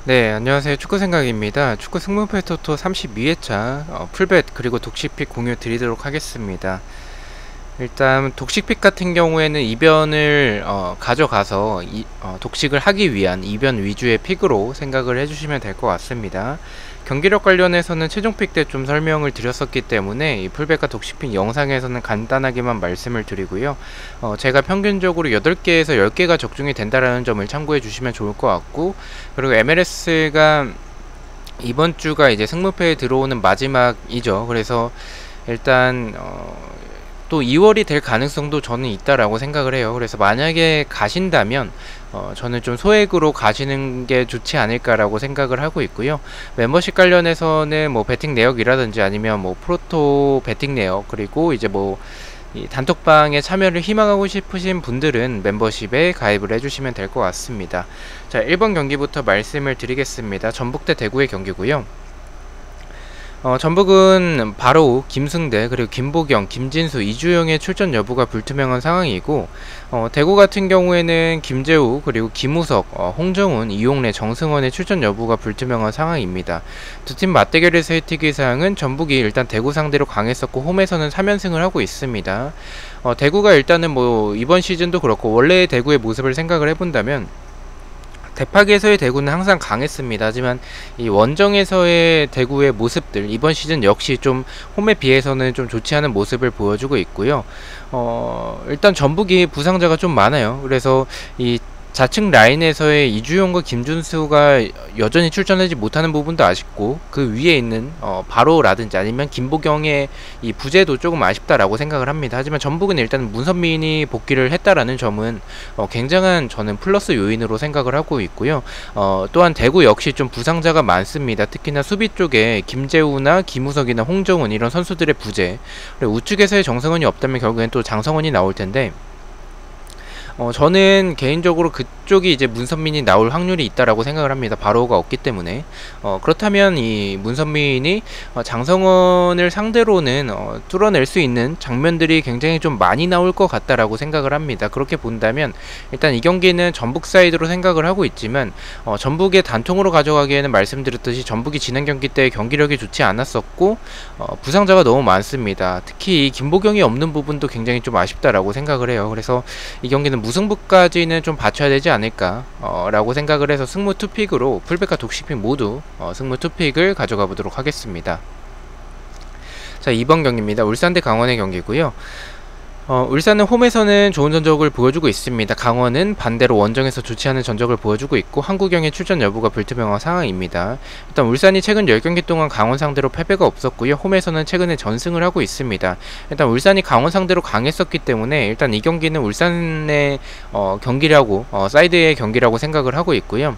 네, 안녕하세요. 축구생각입니다. 축구 승무패 토토 32회차 풀벳 그리고 독식픽 공유 드리도록 하겠습니다. 일단 독식픽 같은 경우에는 이변을 가져가서 독식을 하기 위한 이변 위주의 픽으로 생각을 해주시면 될 것 같습니다. 경기력 관련해서는 최종픽 때 좀 설명을 드렸었기 때문에 이 풀백과 독식픽 영상에서는 간단하게만 말씀을 드리고요. 제가 평균적으로 8개에서 10개가 적중이 된다라는 점을 참고해 주시면 좋을 것 같고, 그리고 MLS가 이번 주가 이제 승무패에 들어오는 마지막이죠. 그래서 일단 또 2월이 될 가능성도 저는 있다라고 생각을 해요. 그래서 만약에 가신다면 저는 좀 소액으로 가시는 게 좋지 않을까라고 생각을 하고 있고요. 멤버십 관련해서는 뭐 베팅 내역이라든지 아니면 뭐 프로토 베팅 내역, 그리고 이제 뭐 이 단톡방에 참여를 희망하고 싶으신 분들은 멤버십에 가입을 해주시면 될 것 같습니다. 자, 1번 경기부터 말씀을 드리겠습니다. 전북 대 대구의 경기고요. 전북은 바로 김승대, 그리고 김보경, 김진수, 이주영의 출전 여부가 불투명한 상황이고, 대구 같은 경우에는 김재우, 그리고 김우석, 홍정훈, 이용래, 정승원의 출전 여부가 불투명한 상황입니다. 두 팀 맞대결에서의 특이사항은 전북이 일단 대구 상대로 강했었고 홈에서는 3연승을 하고 있습니다. 대구가 일단은 뭐 이번 시즌도 그렇고 원래의 대구의 모습을 생각을 해본다면 대팍에서의 대구는 항상 강했습니다. 하지만 이 원정에서의 대구의 모습들, 이번 시즌 역시 좀 홈에 비해서는 좀 좋지 않은 모습을 보여주고 있고요. 일단 전북이 부상자가 좀 많아요. 그래서 이 좌측 라인에서의 이주용과 김준수가 여전히 출전하지 못하는 부분도 아쉽고, 그 위에 있는 바로라든지 아니면 김보경의 이 부재도 조금 아쉽다라고 생각을 합니다. 하지만 전북은 일단 문선민이 복귀를 했다라는 점은 굉장한 저는 플러스 요인으로 생각을 하고 있고요. 또한 대구 역시 좀 부상자가 많습니다. 특히나 수비 쪽에 김재우나 김우석이나 홍정훈 이런 선수들의 부재, 그리고 우측에서의 정성원이 없다면 결국엔 또 장성원이 나올 텐데, 저는 개인적으로 그쪽이 이제 문선민이 나올 확률이 있다라고 생각을 합니다. 바로가 없기 때문에. 그렇다면 이 문선민이 장성원을 상대로는 뚫어낼 수 있는 장면들이 굉장히 좀 많이 나올 것 같다라고 생각을 합니다. 그렇게 본다면 일단 이 경기는 전북 사이드로 생각을 하고 있지만, 전북의 단통으로 가져가기에는 말씀드렸듯이 전북이 지난 경기 때 경기력이 좋지 않았었고 부상자가 너무 많습니다. 특히 이 김보경이 없는 부분도 굉장히 좀 아쉽다라고 생각을 해요. 그래서 이 경기는 무승부까지는 좀 받쳐야 되지 않을까 라고 생각을 해서 승무 투픽으로 풀백과 독식픽 모두 승무 투픽을 가져가 보도록 하겠습니다. 자, 2번 경기입니다. 울산 대 강원의 경기고요. 울산은 홈에서는 좋은 전적을 보여주고 있습니다. 강원은 반대로 원정에서 좋지 않은 전적을 보여주고 있고 한국영의 출전 여부가 불투명한 상황입니다. 일단 울산이 최근 10경기 동안 강원 상대로 패배가 없었고요. 홈에서는 최근에 전승을 하고 있습니다. 일단 울산이 강원 상대로 강했었기 때문에 일단 이 경기는 울산의 경기라고 사이드의 경기라고 생각을 하고 있고요.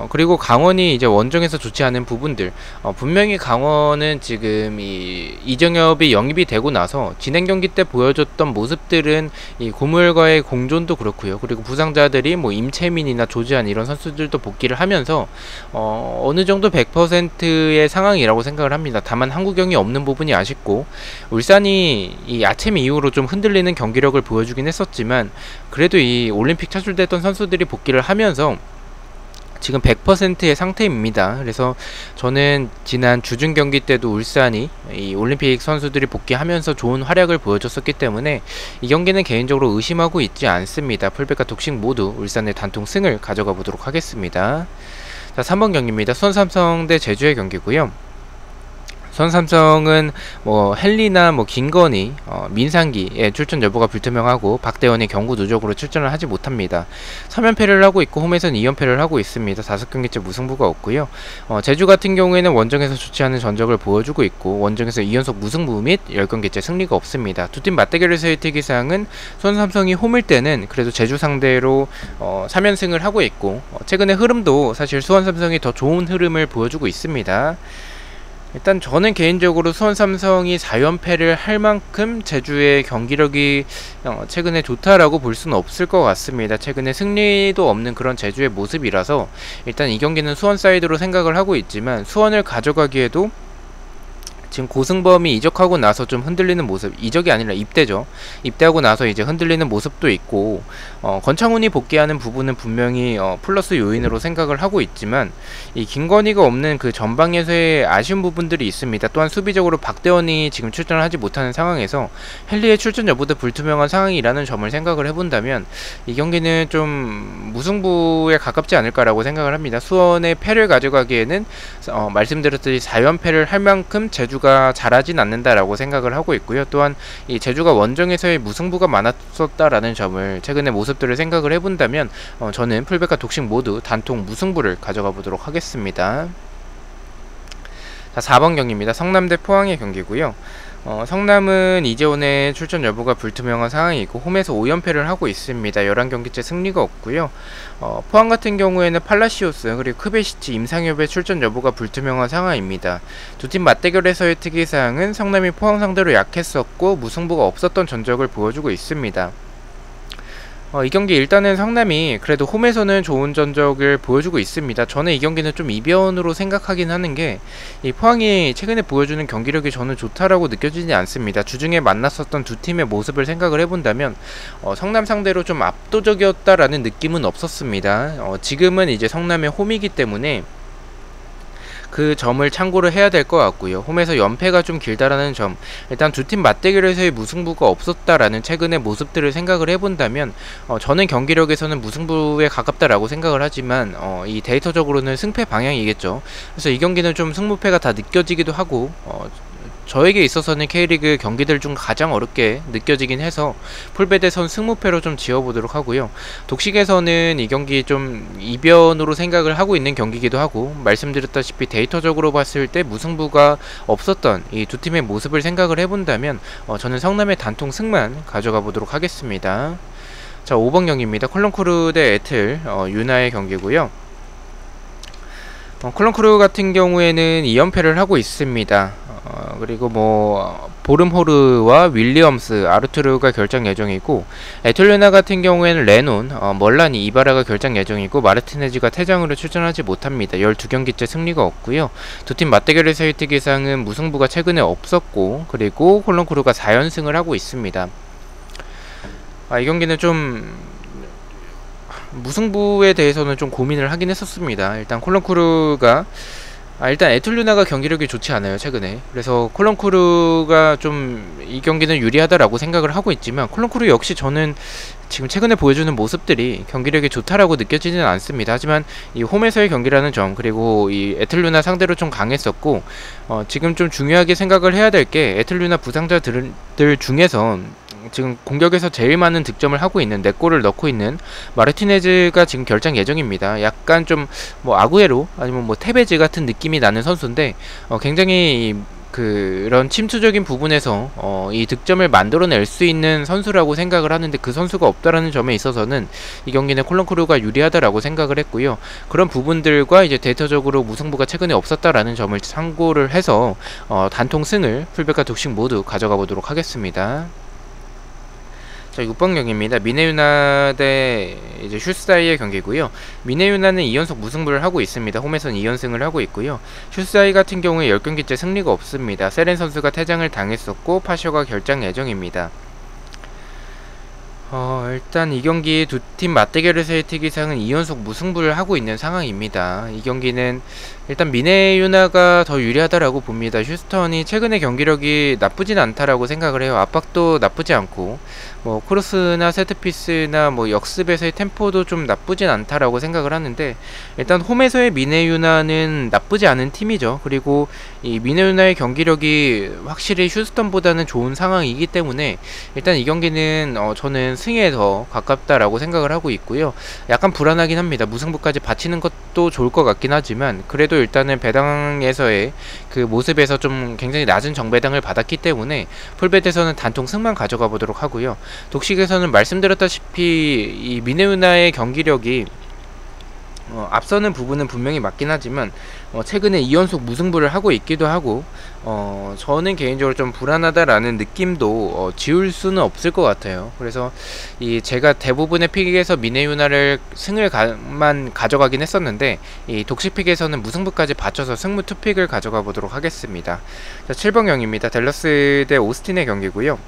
그리고 강원이 이제 원정에서 좋지 않은 부분들, 분명히 강원은 지금 이정엽이 영입이 되고 나서 진행 경기 때 보여줬던 모습들은 이 고물과의 공존도 그렇고요. 그리고 부상자들이 뭐 임채민이나 조지한 이런 선수들도 복귀를 하면서 어느 정도 100%의 상황이라고 생각을 합니다. 다만 한국영이 없는 부분이 아쉽고, 울산이 이 아침 이후로 좀 흔들리는 경기력을 보여주긴 했었지만 그래도 이 올림픽 차출됐던 선수들이 복귀를 하면서 지금 100%의 상태입니다. 그래서 저는 지난 주중 경기 때도 울산이 이 올림픽 선수들이 복귀하면서 좋은 활약을 보여줬었기 때문에 이 경기는 개인적으로 의심하고 있지 않습니다. 풀백과 독식 모두 울산의 단통 승을 가져가 보도록 하겠습니다. 자, 3번 경기입니다. 수원삼성 대 제주의 경기고요. 수원삼성은 뭐 헨리나 뭐 김건희, 민상기의 출전 여부가 불투명하고 박대원이 경고 누적으로 출전을 하지 못합니다. 3연패를 하고 있고 홈에서는 2연패를 하고 있습니다. 5경기째 무승부가 없고요. 제주 같은 경우에는 원정에서 좋지 않은 전적을 보여주고 있고 원정에서 2연속 무승부 및 10경기째 승리가 없습니다. 두 팀 맞대결에서의 특이사항은 수원삼성이 홈일 때는 그래도 제주 상대로 3연승을 하고 있고, 최근의 흐름도 사실 수원삼성이 더 좋은 흐름을 보여주고 있습니다. 일단 저는 개인적으로 수원삼성이 4연패를 할 만큼 제주의 경기력이 최근에 좋다라고 볼 수는 없을 것 같습니다. 최근에 승리도 없는 그런 제주의 모습이라서 일단 이 경기는 수원 사이드로 생각을 하고 있지만, 수원을 가져가기에도 지금 고승범이 이적하고 나서 좀 흔들리는 모습, 이적이 아니라 입대죠. 입대하고 나서 이제 흔들리는 모습도 있고, 권창훈이 복귀하는 부분은 분명히 플러스 요인으로 생각을 하고 있지만, 이 김건희가 없는 그 전방에서의 아쉬운 부분들이 있습니다. 또한 수비적으로 박대원이 지금 출전을 하지 못하는 상황에서 헨리의 출전 여부도 불투명한 상황이라는 점을 생각을 해본다면, 이 경기는 좀 무승부에 가깝지 않을까라고 생각을 합니다. 수원의 패를 가져가기에는 말씀드렸듯이 4연패를 할 만큼 제주가 잘하진 않는다라고 생각을 하고 있고요. 또한 이 제주가 원정에서의 무승부가 많았었다라는 점을 최근의 모습들을 생각을 해본다면 저는 풀백과 독식 모두 단통 무승부를 가져가 보도록 하겠습니다. 자, 4번 경기입니다. 성남 대 포항의 경기고요. 성남은 이재원의 출전 여부가 불투명한 상황이고 홈에서 5연패를 하고 있습니다. 11경기째 승리가 없고요. 포항 같은 경우에는 팔라시오스 그리고 크베시치, 임상엽의 출전 여부가 불투명한 상황입니다. 두 팀 맞대결에서의 특이사항은 성남이 포항 상대로 약했었고 무승부가 없었던 전적을 보여주고 있습니다. 이 경기 일단은 성남이 그래도 홈에서는 좋은 전적을 보여주고 있습니다. 저는 이 경기는 좀 이변으로 생각하긴 하는 게, 이 포항이 최근에 보여주는 경기력이 저는 좋다라고 느껴지지 않습니다. 주중에 만났었던 두 팀의 모습을 생각을 해본다면 성남 상대로 좀 압도적이었다라는 느낌은 없었습니다. 지금은 이제 성남의 홈이기 때문에 그 점을 참고를 해야 될 것 같고요. 홈에서 연패가 좀 길다라는 점, 일단 두 팀 맞대결에서의 무승부가 없었다라는 최근의 모습들을 생각을 해본다면 저는 경기력에서는 무승부에 가깝다라고 생각을 하지만 이 데이터적으로는 승패 방향이겠죠. 그래서 이 경기는 좀 승무패가 다 느껴지기도 하고 저에게 있어서는 K리그 경기들 중 가장 어렵게 느껴지긴 해서 풀베드선 승무패로 좀 지어보도록 하고요. 독식에서는 이 경기 좀 이변으로 생각을 하고 있는 경기이기도 하고, 말씀드렸다시피 데이터적으로 봤을 때 무승부가 없었던 이 두 팀의 모습을 생각을 해본다면 저는 성남의 단통 승만 가져가 보도록 하겠습니다. 자, 5번 경기입니다. 콜론크루 대 에틀 유나의 경기고요. 콜론크루 같은 경우에는 2연패를 하고 있습니다. 그리고 보름호르와 윌리엄스, 아르투르가 결장 예정이고, 에틀레나 같은 경우에는 레논, 멀라니, 이바라가 결장 예정이고, 마르티네즈가 퇴장으로 출전하지 못합니다. 12경기째 승리가 없고요. 두 팀 맞대결에서의 특이사항은 무승부가 최근에 없었고, 그리고 콜론크루가 4연승을 하고 있습니다. 이 경기는 좀 무승부에 대해서는 좀 고민을 하긴 했었습니다. 일단 콜론크루가 일단 에툴루나가 경기력이 좋지 않아요, 최근에. 그래서 콜론크루가 좀 이 경기는 유리하다라고 생각을 하고 있지만, 콜론크루 역시 저는 지금 최근에 보여주는 모습들이 경기력이 좋다라고 느껴지지는 않습니다. 하지만 이 홈에서의 경기라는 점, 그리고 이 에틀루나 상대로 좀 강했었고, 지금 좀 중요하게 생각을 해야 될 게, 에틀루나 부상자들 중에서 지금 공격에서 제일 많은 득점을 하고 있는, 4골을 넣고 있는 마르티네즈가 지금 결장 예정입니다. 약간 좀 아구에로 아니면 테베즈 같은 느낌이 나는 선수인데 굉장히 그런 침투적인 부분에서 이 득점을 만들어낼 수 있는 선수라고 생각을 하는데, 그 선수가 없다라는 점에 있어서는 이 경기는 콜론크루가 유리하다라고 생각을 했고요. 그런 부분들과 이제 데이터적으로 무승부가 최근에 없었다라는 점을 참고를 해서 단통 승을 풀백과 독식 모두 가져가 보도록 하겠습니다. 자, 6번 경기입니다. 미네유나 대 이제 슈스다이의 경기고요. 미네유나는 2연속 무승부를 하고 있습니다. 홈에선 2연승을 하고 있고요. 슈스다이 같은 경우에 10경기째 승리가 없습니다. 세렌 선수가 퇴장을 당했었고 파쇼가 결장 예정입니다. 일단 이 경기 두 팀 맞대결에서의 특이사항은 2연속 무승부를 하고 있는 상황입니다. 이 경기는 일단 미네유나가 더 유리하다라고 봅니다. 휴스턴이 최근의 경기력이 나쁘진 않다라고 생각을 해요. 압박도 나쁘지 않고 크로스나 세트피스나 역습에서의 템포도 좀 나쁘진 않다라고 생각을 하는데, 일단 홈에서의 미네유나는 나쁘지 않은 팀이죠. 그리고 이 미네유나의 경기력이 확실히 휴스턴보다는 좋은 상황이기 때문에 일단 이 경기는 저는 승에 더 가깝다라고 생각을 하고 있고요. 약간 불안하긴 합니다. 무승부까지 바치는 것도 좋을 것 같긴 하지만, 그래도 일단은 배당에서의 그 모습에서 좀 굉장히 낮은 정배당을 받았기 때문에 풀베드에서는 단통 승만 가져가 보도록 하고요. 독식에서는 말씀드렸다시피 이 미네우나의 경기력이 앞서는 부분은 분명히 맞긴 하지만 최근에 2연속 무승부를 하고 있기도 하고 저는 개인적으로 좀 불안하다라는 느낌도 지울 수는 없을 것 같아요. 그래서 제가 대부분의 픽에서 미네유나를 승을만 가져가긴 했었는데 이 독식픽에서는 무승부까지 받쳐서 승무 투픽을 가져가 보도록 하겠습니다. 자, 7번 경기입니다. 댈러스 대 오스틴의 경기고요.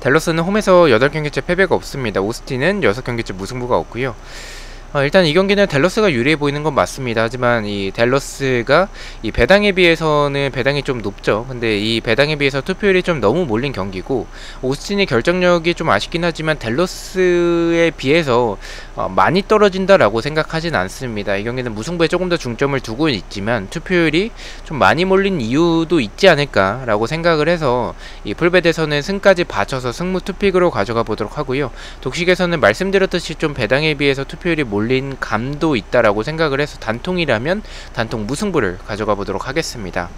댈러스는 홈에서 8경기째 패배가 없습니다. 오스틴은 6경기째 무승부가 없고요. 일단 이 경기는 댈러스가 유리해 보이는 건 맞습니다. 하지만 이 댈러스가 이 배당에 비해서는 배당이 좀 높죠. 근데 이 배당에 비해서 투표율이 좀 너무 몰린 경기고, 오스틴이 결정력이 좀 아쉽긴 하지만 댈러스에 비해서 많이 떨어진다라고 생각하진 않습니다. 이 경기는 무승부에 조금 더 중점을 두고 있지만 투표율이 좀 많이 몰린 이유도 있지 않을까라고 생각을 해서 이 풀베드에서는 승까지 받쳐서 승무 투픽으로 가져가 보도록 하고요. 독식에서는 말씀드렸듯이 좀 배당에 비해서 투표율이 몰린 감도 있다라고 생각을 해서 단통이라면 단통 무승부를 가져가 보도록 하겠습니다.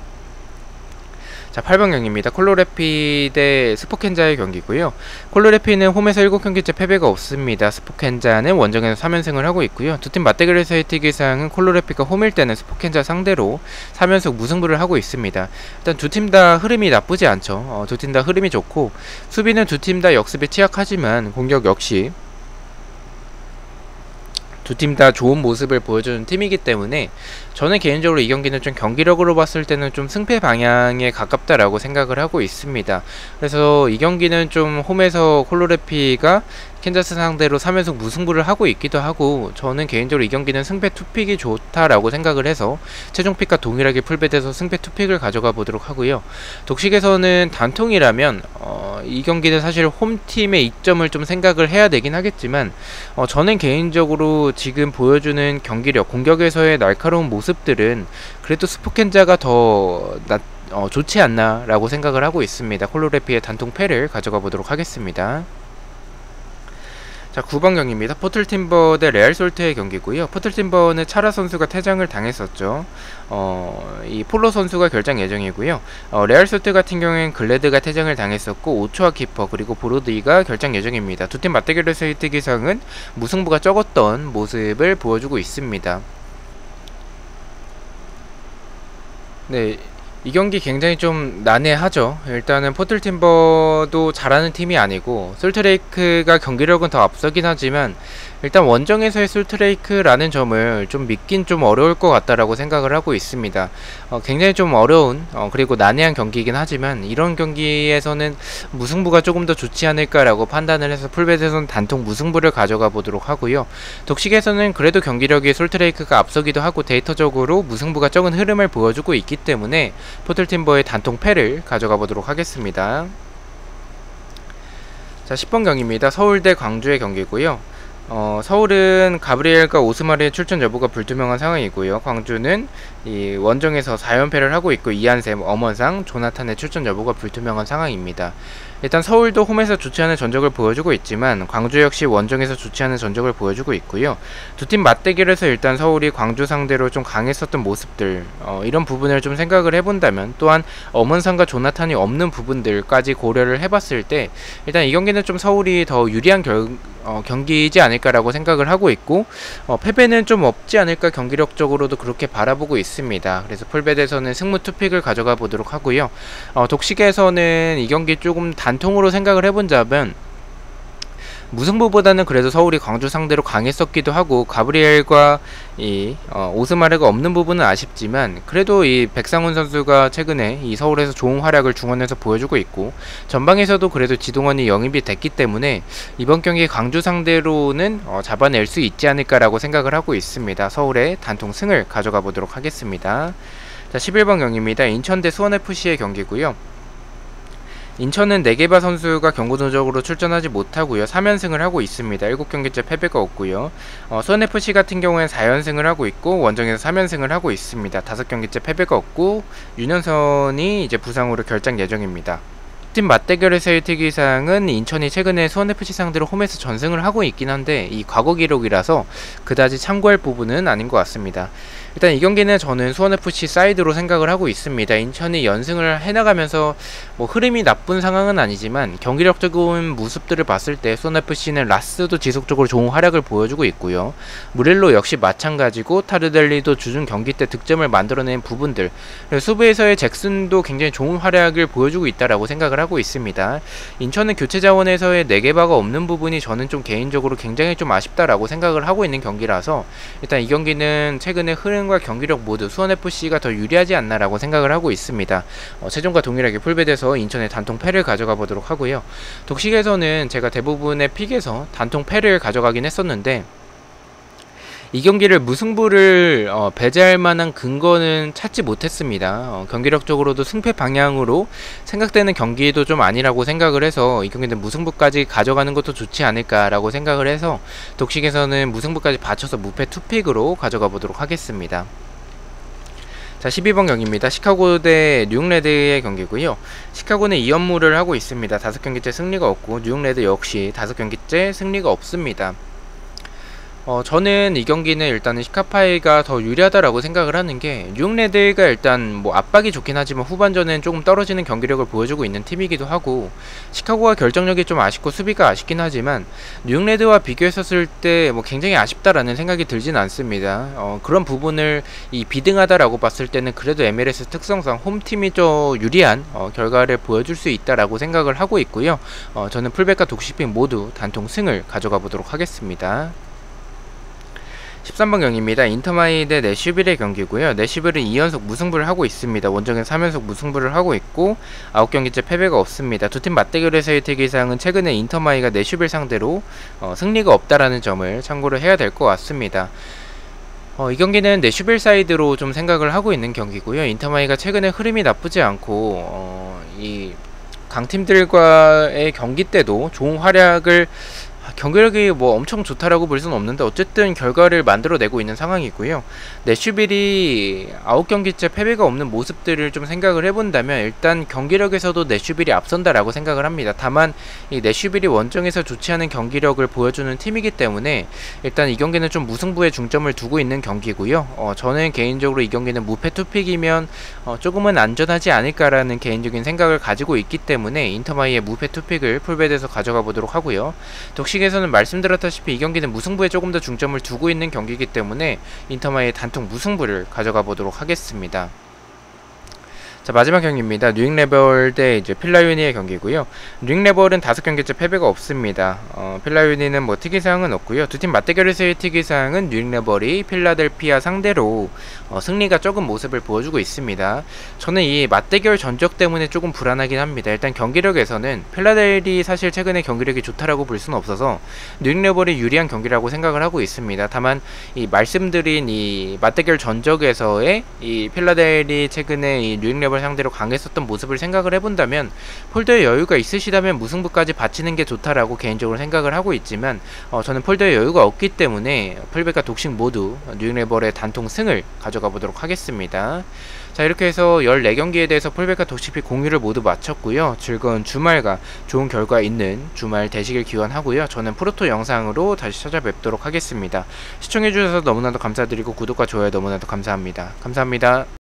자, 8번 경기입니다. 콜로레피 대 스포켄자의 경기고요. 콜로레피는 홈에서 7경기째 패배가 없습니다. 스포켄자는 원정에서 3연승을 하고 있고요. 두 팀 맞대결에서의 특이사항은 콜로레피가 홈일 때는 스포켄자 상대로 3연속 무승부를 하고 있습니다. 일단 두 팀 다 흐름이 나쁘지 않죠. 두 팀 다 흐름이 좋고, 수비는 두 팀 다 역습에 취약하지만 공격 역시 두 팀 다 좋은 모습을 보여주는 팀이기 때문에 저는 개인적으로 이 경기는 좀 경기력으로 봤을 때는 좀 승패 방향에 가깝다라고 생각을 하고 있습니다. 그래서 이 경기는 좀 홈에서 콜로레피가 캔자스 상대로 3연속 무승부를 하고 있기도 하고, 저는 개인적으로 이 경기는 승패 투픽이 좋다라고 생각을 해서 최종 픽과 동일하게 풀베드에서 승패 투픽을 가져가 보도록 하고요. 독식에서는 단통이라면 이 경기는 사실 홈팀의 이점을 좀 생각을 해야 되긴 하겠지만 저는 개인적으로 지금 보여주는 경기력, 공격에서의 날카로운 모습들은 그래도 스포켄자가 더 좋지 않나 라고 생각을 하고 있습니다. 콜로레피의 단통 패를 가져가 보도록 하겠습니다. 자, 9번 경기입니다. 포틀팀버 대 레알솔트의 경기고요. 포틀팀버는 차라 선수가 퇴장을 당했었죠. 이 폴로 선수가 결장 예정이고요. 레알솔트 같은 경우엔 글래드가 퇴장을 당했었고, 오초아 키퍼 그리고 보로드이가 결장 예정입니다. 두 팀 맞대결에서의 특이사항은 무승부가 적었던 모습을 보여주고 있습니다. 네, 이 경기 굉장히 좀 난해하죠. 일단은 포틀팀버도 잘하는 팀이 아니고 솔트레이크가 경기력은 더 앞서긴 하지만 일단 원정에서의 솔트레이크라는 점을 좀 믿긴 좀 어려울 것 같다라고 생각을 하고 있습니다. 굉장히 좀 어려운 그리고 난해한 경기이긴 하지만 이런 경기에서는 무승부가 조금 더 좋지 않을까라고 판단을 해서 풀베드에서는 단통 무승부를 가져가 보도록 하고요. 독식에서는 그래도 경기력이 솔트레이크가 앞서기도 하고 데이터적으로 무승부가 적은 흐름을 보여주고 있기 때문에 포틀팀버의 단통 패를 가져가 보도록 하겠습니다. 자, 10번 경기입니다. 서울대 광주의 경기고요. 서울은 가브리엘과 오스마르의 출전 여부가 불투명한 상황이고요. 광주는 이 원정에서 4연패를 하고 있고 이한샘, 엄원상, 조나탄의 출전 여부가 불투명한 상황입니다. 일단 서울도 홈에서 좋지 않은 전적을 보여주고 있지만 광주 역시 원정에서 좋지 않은 전적을 보여주고 있고요. 두 팀 맞대결에서 일단 서울이 광주 상대로 좀 강했었던 모습들, 이런 부분을 좀 생각을 해본다면, 또한 엄원상과 조나탄이 없는 부분들까지 고려를 해봤을 때 일단 이 경기는 좀 서울이 더 유리한 경기이지 않을까라고 생각을 하고 있고, 패배는 좀 없지 않을까 경기력적으로도 그렇게 바라보고 있습니다. 그래서 풀베드에서는 승무 투픽을 가져가 보도록 하고요. 독식에서는 이 경기 조금 단통으로 생각을 해본다면 무승부보다는 그래도 서울이 광주 상대로 강했었기도 하고, 가브리엘과 이 오스마르가 없는 부분은 아쉽지만 그래도 이 백상훈 선수가 최근에 이 서울에서 좋은 활약을 중원에서 보여주고 있고, 전방에서도 그래도 지동원이 영입이 됐기 때문에 이번 경기 광주 상대로는 잡아낼 수 있지 않을까라고 생각을 하고 있습니다. 서울의 단통 승을 가져가 보도록 하겠습니다. 자, 11번 경기입니다. 인천 대 수원FC의 경기고요. 인천은 네게바 선수가 경고 누적으로 출전하지 못하고요. 3연승을 하고 있습니다. 7경기째 패배가 없고요. 수원FC 같은 경우엔 4연승을 하고 있고 원정에서 3연승을 하고 있습니다. 5경기째 패배가 없고 윤현선이 이제 부상으로 결장 예정입니다. 팀 맞대결에서의 특이사항은 인천이 최근에 수원FC 상대로 홈에서 전승을 하고 있긴 한데 이 과거 기록이라서 그다지 참고할 부분은 아닌 것 같습니다. 일단 이 경기는 저는 수원FC 사이드로 생각을 하고 있습니다. 인천이 연승을 해나가면서 뭐 흐름이 나쁜 상황은 아니지만 경기력적인 모습들을 봤을 때 수원FC는 라스도 지속적으로 좋은 활약을 보여주고 있고요. 무릴로 역시 마찬가지고 타르델리도 주중 경기 때 득점을 만들어낸 부분들, 수비에서의 잭슨도 굉장히 좋은 활약을 보여주고 있다라고 생각을 하고 있습니다. 인천은 교체 자원에서의 네개바가 없는 부분이 저는 좀 개인적으로 굉장히 좀 아쉽다라고 생각을 하고 있는 경기라서 일단 이 경기는 최근에 흐름과 경기력 모두 수원FC가 더 유리하지 않나라고 생각을 하고 있습니다. 최종과 동일하게 풀베드에서 인천의 단통 패를 가져가 보도록 하고요. 독식에서는 제가 대부분의 픽에서 단통 패를 가져가긴 했었는데 이 경기를 무승부를 배제할 만한 근거는 찾지 못했습니다. 경기력적으로도 승패 방향으로 생각되는 경기도 좀 아니라고 생각을 해서 이 경기는 무승부까지 가져가는 것도 좋지 않을까라고 생각을 해서 독식에서는 무승부까지 받쳐서 무패 투픽으로 가져가 보도록 하겠습니다. 자, 12번 경기입니다. 시카고 대 뉴욕레드의 경기고요. 시카고는 2연무를 하고 있습니다. 5경기째 승리가 없고 뉴욕레드 역시 5경기째 승리가 없습니다. 저는 이 경기는 일단은 시카파이가 더 유리하다라고 생각을 하는 게 뉴욕레드가 일단 뭐 압박이 좋긴 하지만 후반전엔 조금 떨어지는 경기력을 보여주고 있는 팀이기도 하고 시카고가 결정력이 좀 아쉽고 수비가 아쉽긴 하지만 뉴욕레드와 비교했었을 때 뭐 굉장히 아쉽다라는 생각이 들진 않습니다. 그런 부분을 이 비등하다라고 봤을 때는 그래도 MLS 특성상 홈팀이 좀 유리한 결과를 보여줄 수 있다라고 생각을 하고 있고요. 저는 풀백과 독식픽 모두 단통 승을 가져가 보도록 하겠습니다. 13번 경기입니다. 인터마이 대 내슈빌의 경기고요. 내슈빌은 2연속 무승부를 하고 있습니다. 원정엔 3연속 무승부를 하고 있고 9경기째 패배가 없습니다. 두 팀 맞대결에서의 특이사항은 최근에 인터마이가 내슈빌 상대로 승리가 없다라는 점을 참고를 해야 될 것 같습니다. 이 경기는 내슈빌 사이드로 좀 생각을 하고 있는 경기고요. 인터마이가 최근에 흐름이 나쁘지 않고 이 강팀들과의 경기 때도 좋은 활약을 경기력이 뭐 엄청 좋다라고 볼 수는 없는데 어쨌든 결과를 만들어내고 있는 상황이고요. 내슈빌이 9경기째 패배가 없는 모습들을 좀 생각을 해본다면 일단 경기력에서도 내슈빌이 앞선다라고 생각을 합니다. 다만 이 내슈빌이 원정에서 좋지 않은 경기력을 보여주는 팀이기 때문에 일단 이 경기는 좀 무승부에 중점을 두고 있는 경기고요. 저는 개인적으로 이 경기는 무패 투픽이면 조금은 안전하지 않을까라는 개인적인 생각을 가지고 있기 때문에 인터마이의 무패 투픽을 풀베드에서 가져가 보도록 하고요. 독식에서는 말씀드렸다시피 이 경기는 무승부에 조금 더 중점을 두고 있는 경기이기 때문에 인터마이의 단통 무승부를 가져가 보도록 하겠습니다. 자, 마지막 경기입니다. 뉴잉레벌 대 이제 필라유니의 경기고요. 뉴잉레벌은 5경기째 패배가 없습니다. 필라유니는 뭐 특이사항은 없고요. 두 팀 맞대결에서의 특이사항은 뉴잉레벌이 필라델피아 상대로 승리가 적은 모습을 보여주고 있습니다. 저는 이 맞대결 전적 때문에 조금 불안하긴 합니다. 일단 경기력에서는 필라델이 사실 최근에 경기력이 좋다라고 볼 수는 없어서 뉴잉레벌이 유리한 경기라고 생각을 하고 있습니다. 다만 이 말씀드린 이 맞대결 전적에서의 이 필라델이 최근에 이 뉴잉레벌 상대로 강했었던 모습을 생각을 해본다면 폴더에 여유가 있으시다면 무승부까지 바치는 게 좋다라고 개인적으로 생각을 하고 있지만 저는 폴더에 여유가 없기 때문에 풀백과 독식 모두 뉴잉레벌의 단통 승을 가져가 보도록 하겠습니다. 자, 이렇게 해서 14경기에 대해서 풀백과 독식픽 공유를 모두 마쳤고요. 즐거운 주말과 좋은 결과 있는 주말 되시길 기원하고요. 저는 프로토 영상으로 다시 찾아뵙도록 하겠습니다. 시청해주셔서 너무나도 감사드리고 구독과 좋아요 너무나도 감사합니다. 감사합니다.